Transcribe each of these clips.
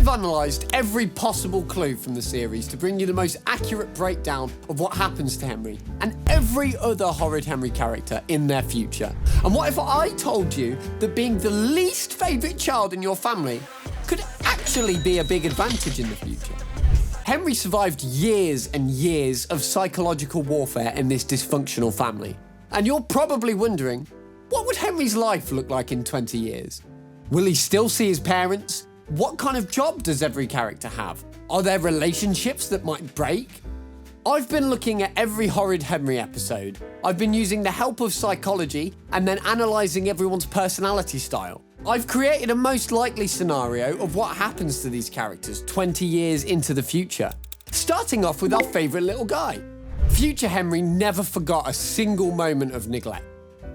I've analysed every possible clue from the series to bring you the most accurate breakdown of what happens to Henry and every other Horrid Henry character in their future. And what if I told you that being the least favourite child in your family could actually be a big advantage in the future? Henry survived years and years of psychological warfare in this dysfunctional family. And you're probably wondering, what would Henry's life look like in 20 years? Will he still see his parents? What kind of job does every character have? Are there relationships that might break? I've been looking at every Horrid Henry episode. I've been using the help of psychology and then analysing everyone's personality style. I've created a most likely scenario of what happens to these characters 20 years into the future. Starting off with our favourite little guy. Future Henry never forgot a single moment of neglect.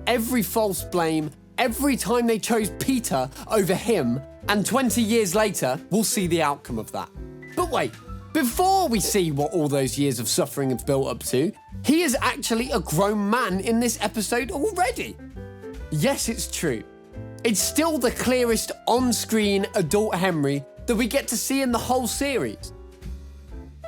Every false blame, every time they chose Peter over him, and 20 years later, we'll see the outcome of that. But wait, before we see what all those years of suffering have built up to, he is actually a grown man in this episode already. Yes, it's true. It's still the clearest on-screen adult Henry that we get to see in the whole series.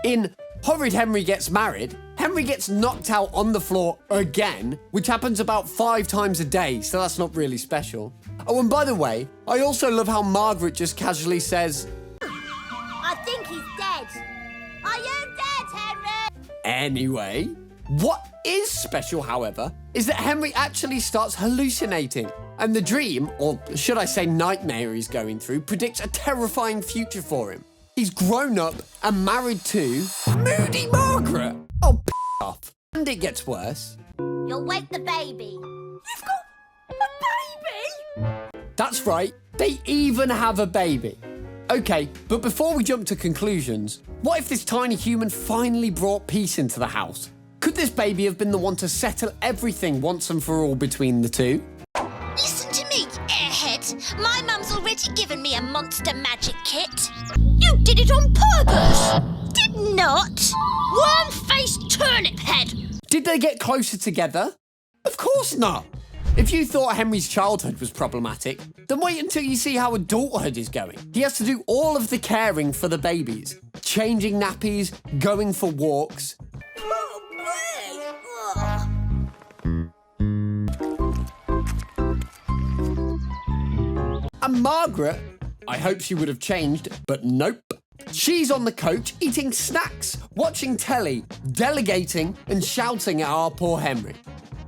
In Horrid Henry Gets Married, Henry gets knocked out on the floor again, which happens about 5 times a day, so that's not really special. Oh, and by the way, I also love how Margaret just casually says, I think he's dead. Are you dead, Henry? Anyway, what is special, however, is that Henry actually starts hallucinating. And the dream, or should I say nightmare he's going through, predicts a terrifying future for him. He's grown up and married to Moody Margaret. Oh, off. And it gets worse. You'll wake the baby. You've got a baby? That's right, they even have a baby. Okay, but before we jump to conclusions, what if this tiny human finally brought peace into the house? Could this baby have been the one to settle everything once and for all between the two? Listen to me, airhead. My mum's already given me a monster magic kit. You did it on purpose. Did not. Worm-faced turnip head. Did they get closer together? Of course not. If you thought Henry's childhood was problematic, then wait until you see how adulthood is going. He has to do all of the caring for the babies, changing nappies, going for walks. And Margaret, I hope she would have changed, but nope. She's on the couch eating snacks, watching telly, delegating and shouting at our poor Henry.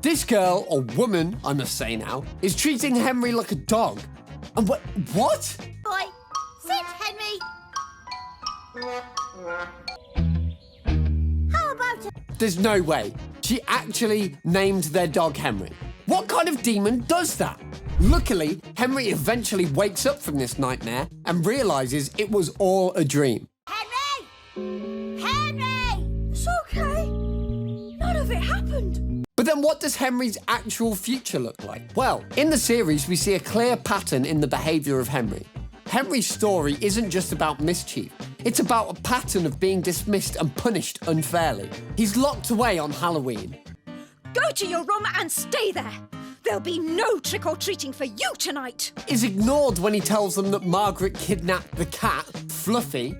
This girl, or woman, I must say now, is treating Henry like a dog. And what? Boy, sit, Henry. How about it? There's no way. She actually named their dog Henry. What kind of demon does that? Luckily, Henry eventually wakes up from this nightmare and realises it was all a dream. Henry! Henry! It's okay. None of it happened. But then what does Henry's actual future look like? Well, in the series, we see a clear pattern in the behaviour of Henry. Henry's story isn't just about mischief. It's about a pattern of being dismissed and punished unfairly. He's locked away on Halloween. Go to your room and stay there. There'll be no trick-or-treating for you tonight. Is ignored when he tells them that Margaret kidnapped the cat, Fluffy.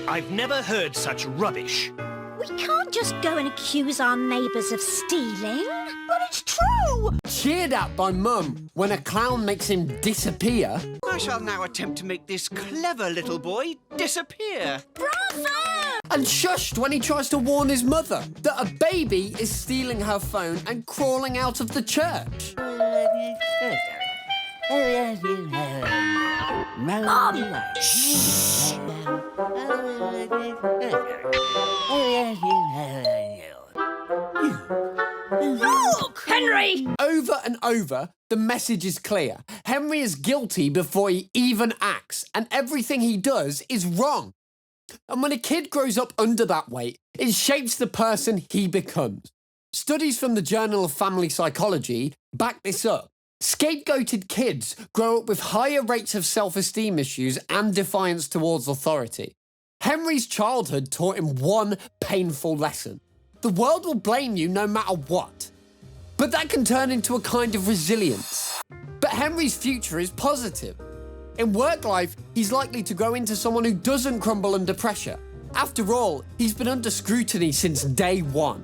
I've never heard such rubbish. We can't just go and accuse our neighbours of stealing. But it's true. Cheered at by Mum when a clown makes him disappear. I shall now attempt to make this clever little boy disappear. Bravo! And shushed when he tries to warn his mother that a baby is stealing her phone and crawling out of the church. Mum! Shh! Look! Henry! Over and over, the message is clear. Henry is guilty before he even acts, and everything he does is wrong. And when a kid grows up under that weight, it shapes the person he becomes. Studies from the Journal of Family Psychology back this up. Scapegoated kids grow up with higher rates of self-esteem issues and defiance towards authority. Henry's childhood taught him one painful lesson. The world will blame you no matter what. But that can turn into a kind of resilience. But Henry's future is positive. In work life, he's likely to grow into someone who doesn't crumble under pressure. After all, he's been under scrutiny since day one.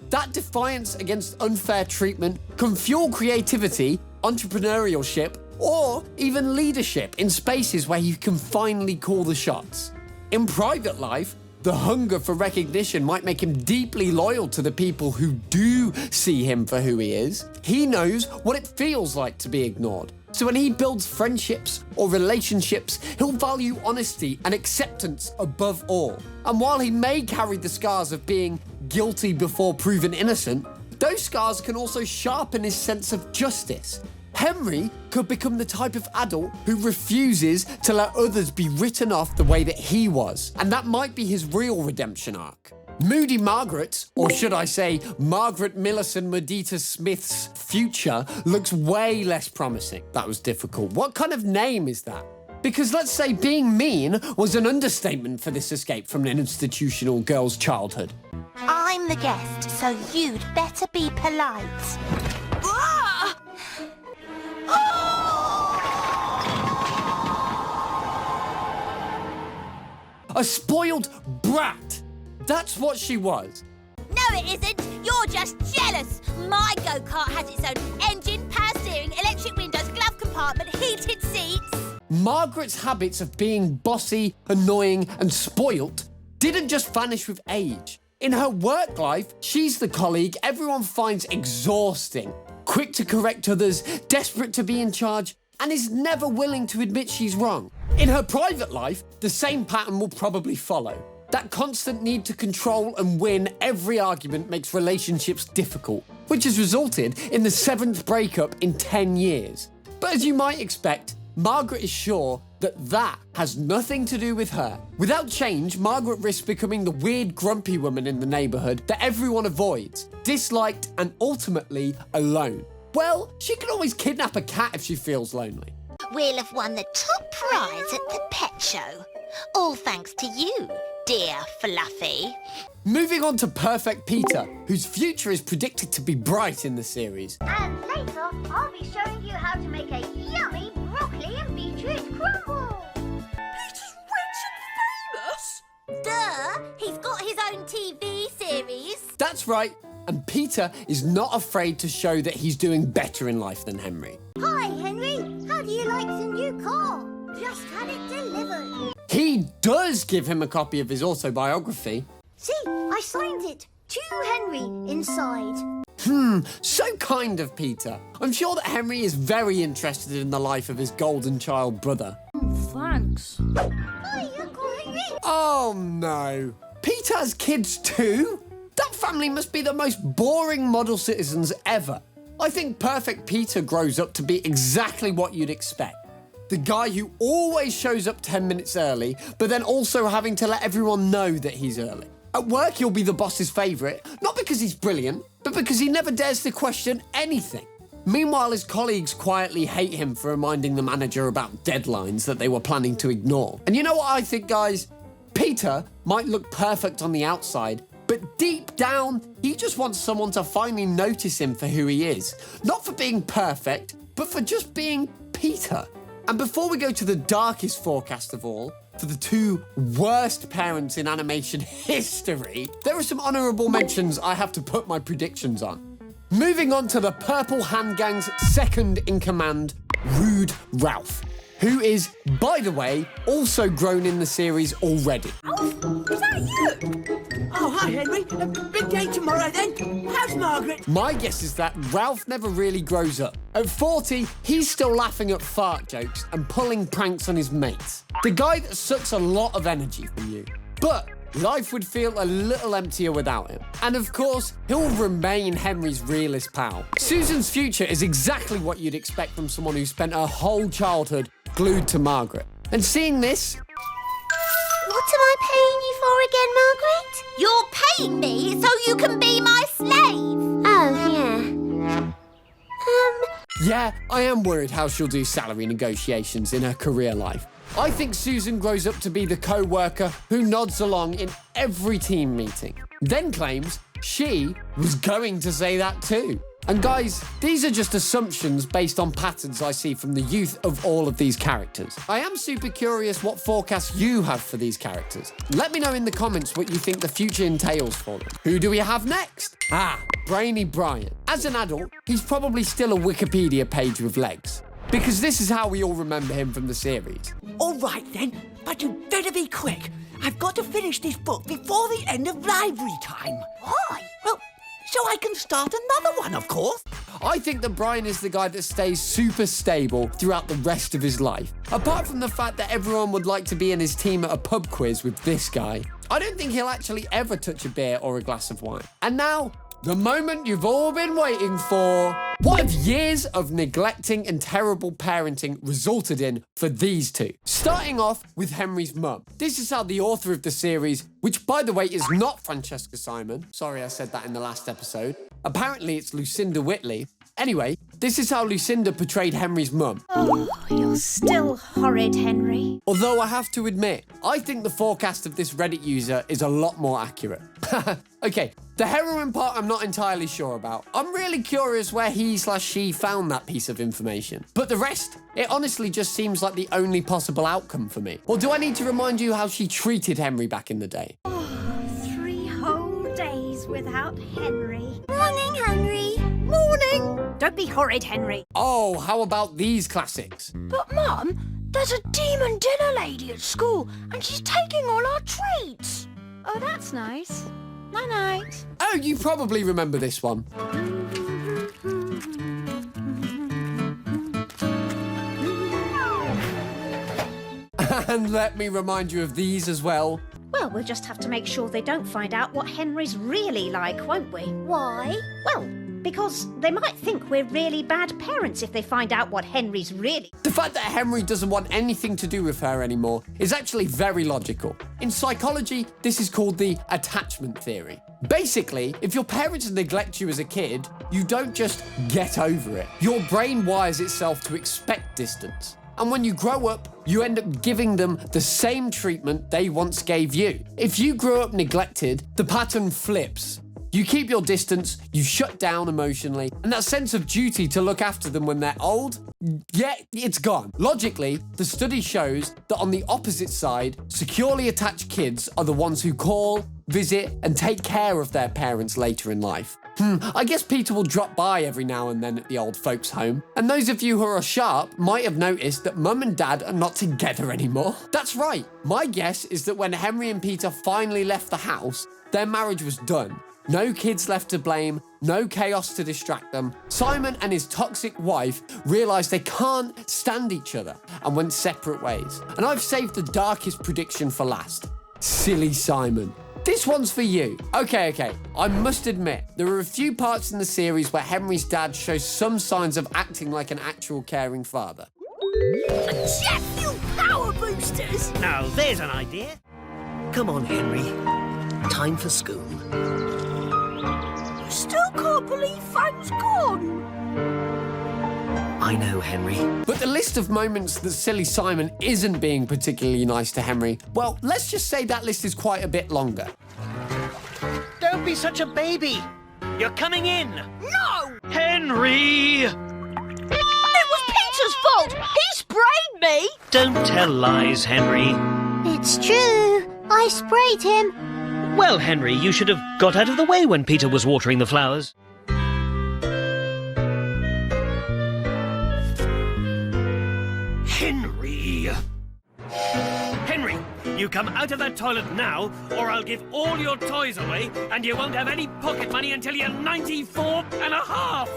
That defiance against unfair treatment can fuel creativity, entrepreneurship, or even leadership in spaces where he can finally call the shots. In private life, the hunger for recognition might make him deeply loyal to the people who do see him for who he is. He knows what it feels like to be ignored. So when he builds friendships or relationships, he'll value honesty and acceptance above all. And while he may carry the scars of being guilty before proven innocent, those scars can also sharpen his sense of justice. Henry could become the type of adult who refuses to let others be written off the way that he was. And that might be his real redemption arc. Moody Margaret, or should I say Margaret Millicent Medita Smith's future, looks way less promising. That was difficult. What kind of name is that? Because let's say being mean was an understatement for this escape from an institutional girl's childhood. I'm the guest, so you'd better be polite. Ah! A spoiled brat. That's what she was. No, it isn't. You're just jealous. My go-kart has its own engine, power steering, electric windows, glove compartment, heated seats. Margaret's habits of being bossy, annoying, and spoilt didn't just vanish with age. In her work life, she's the colleague everyone finds exhausting, quick to correct others, desperate to be in charge, and is never willing to admit she's wrong. In her private life, the same pattern will probably follow. That constant need to control and win every argument makes relationships difficult, which has resulted in the 7th breakup in 10 years. But as you might expect, Margaret is sure that has nothing to do with her. Without change, Margaret risks becoming the weird, grumpy woman in the neighbourhood that everyone avoids, disliked, and ultimately alone. Well, she can always kidnap a cat if she feels lonely. We'll have won the top prize at the pet show. All thanks to you, dear Fluffy. Moving on to Perfect Peter, whose future is predicted to be bright in the series. And later, I'll be showing you how to make a yummy broccoli and beetroot crumble. Peter's rich and famous? Duh! He's got his own TV series. That's right, and Peter is not afraid to show that he's doing better in life than Henry. Hi, Henry. How do you like the new car? Just had it delivered. He does give him a copy of his autobiography. See, I signed it. To Henry inside. So kind of Peter. I'm sure that Henry is very interested in the life of his golden child brother. Thanks. Hi, Uncle Henry. Oh no. Peter has kids too? That family must be the most boring model citizens ever. I think Perfect Peter grows up to be exactly what you'd expect. The guy who always shows up 10 minutes early, but then also having to let everyone know that he's early. At work, he'll be the boss's favourite, not because he's brilliant, but because he never dares to question anything. Meanwhile, his colleagues quietly hate him for reminding the manager about deadlines that they were planning to ignore. And you know what I think, guys? Peter might look perfect on the outside, but deep down, he just wants someone to finally notice him for who he is. Not for being perfect, but for just being Peter. And before we go to the darkest forecast of all, for the 2 worst parents in animation history, there are some honourable mentions I have to put my predictions on. Moving on to the Purple Hand Gang's second in command, Rude Ralph, who is, by the way, also grown in the series already. Is that you? Oh, hi, Henry. Big day tomorrow, then. How's Margaret? My guess is that Ralph never really grows up. At 40, he's still laughing at fart jokes and pulling pranks on his mates. The guy that sucks a lot of energy from you. But life would feel a little emptier without him. And of course, he'll remain Henry's realest pal. Susan's future is exactly what you'd expect from someone who spent her whole childhood glued to Margaret. And seeing this... What am I paying you for again, Margaret? You're paying me so you can be my slave. Oh, yeah. Yeah, I am worried how she'll do salary negotiations in her career life. I think Susan grows up to be the co-worker who nods along in every team meeting, then claims she was going to say that too. And guys, these are just assumptions based on patterns I see from the youth of all of these characters. I am super curious what forecasts you have for these characters. Let me know in the comments what you think the future entails for them. Who do we have next? Brainy Brian. As an adult, he's probably still a Wikipedia page with legs, because this is how we all remember him from the series. All right then, but you better be quick. I've got to finish this book before the end of library time. Why? Well, so I can start another one, of course. I think that Brian is the guy that stays super stable throughout the rest of his life. Apart from the fact that everyone would like to be in his team at a pub quiz with this guy, I don't think he'll actually ever touch a beer or a glass of wine. And now, the moment you've all been waiting for. What have years of neglecting and terrible parenting resulted in for these two? Starting off with Henry's mum. This is how the author of the series, which by the way is not Francesca Simon. Sorry, I said that in the last episode. Apparently it's Lucinda Whitley. Anyway, this is how Lucinda portrayed Henry's mum. Oh, you're still horrid, Henry. Although I have to admit, I think the forecast of this Reddit user is a lot more accurate. Okay, the heroine part I'm not entirely sure about. I'm really curious where he/she found that piece of information. But the rest, it honestly just seems like the only possible outcome for me. Or do I need to remind you how she treated Henry back in the day? 3 whole days without Henry. Morning, Henry. Morning! Don't be horrid, Henry. Oh, how about these classics? But, Mum, there's a demon dinner lady at school, and she's taking all our treats. Oh, that's nice. Night-night. Oh, you probably remember this one. And let me remind you of these as well. Well, we'll just have to make sure they don't find out what Henry's really like, won't we? Why? Well, because they might think we're really bad parents if they find out what Henry's really... The fact that Henry doesn't want anything to do with her anymore is actually very logical. In psychology, this is called the attachment theory. Basically, if your parents neglect you as a kid, you don't just get over it. Your brain wires itself to expect distance. And when you grow up, you end up giving them the same treatment they once gave you. If you grew up neglected, the pattern flips. You keep your distance, you shut down emotionally, and that sense of duty to look after them when they're old, yeah, it's gone. Logically, the study shows that on the opposite side, securely attached kids are the ones who call, visit, and take care of their parents later in life. I guess Peter will drop by every now and then at the old folks' home. And those of you who are sharp might have noticed that Mum and Dad are not together anymore. That's right. My guess is that when Henry and Peter finally left the house, their marriage was done. No kids left to blame, no chaos to distract them. Simon and his toxic wife realised they can't stand each other and went separate ways. And I've saved the darkest prediction for last. Silly Simon. This one's for you. Okay. I must admit, there are a few parts in the series where Henry's dad shows some signs of acting like an actual caring father. Jet fuel power boosters! Now, there's an idea. Come on, Henry. Time for school. Still can't believe Fan's gone. I know, Henry. But the list of moments that silly Simon isn't being particularly nice to Henry, well, let's just say that list is quite a bit longer. Don't be such a baby. You're coming in. No! Henry! It was Peter's fault! He sprayed me! Don't tell lies, Henry. It's true. I sprayed him. Well, Henry, you should have got out of the way when Peter was watering the flowers. Henry! Henry, you come out of that toilet now, or I'll give all your toys away, and you won't have any pocket money until you're 94 and a half!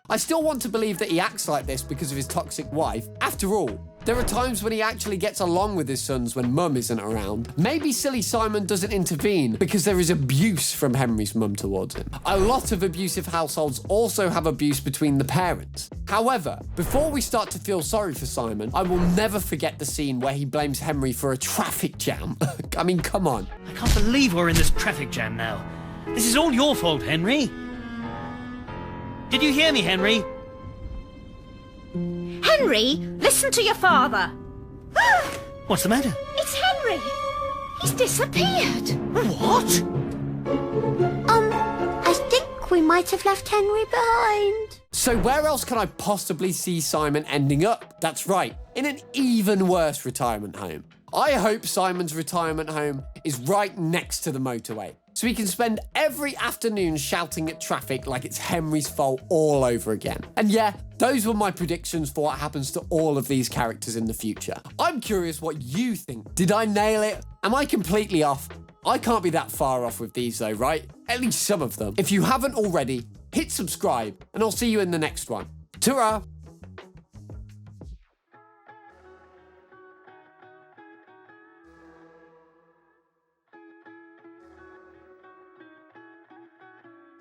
I still want to believe that he acts like this because of his toxic wife. After all, there are times when he actually gets along with his sons when Mum isn't around. Maybe silly Simon doesn't intervene because there is abuse from Henry's mum towards him. A lot of abusive households also have abuse between the parents. However, before we start to feel sorry for Simon, I will never forget the scene where he blames Henry for a traffic jam. I mean, come on. I can't believe we're in this traffic jam now. This is all your fault, Henry. Did you hear me, Henry? Henry, listen to your father. What's the matter? It's Henry. He's disappeared. What? I think might have left Henry behind. So where else can I possibly see Simon ending up? That's right, in an even worse retirement home. I hope Simon's retirement home is right next to the motorway, so he can spend every afternoon shouting at traffic like it's Henry's fault all over again. And yeah, those were my predictions for what happens to all of these characters in the future. I'm curious what you think. Did I nail it? Am I completely off? I can't be that far off with these though, right? At least some of them. If you haven't already, hit subscribe and I'll see you in the next one. Ta-ra!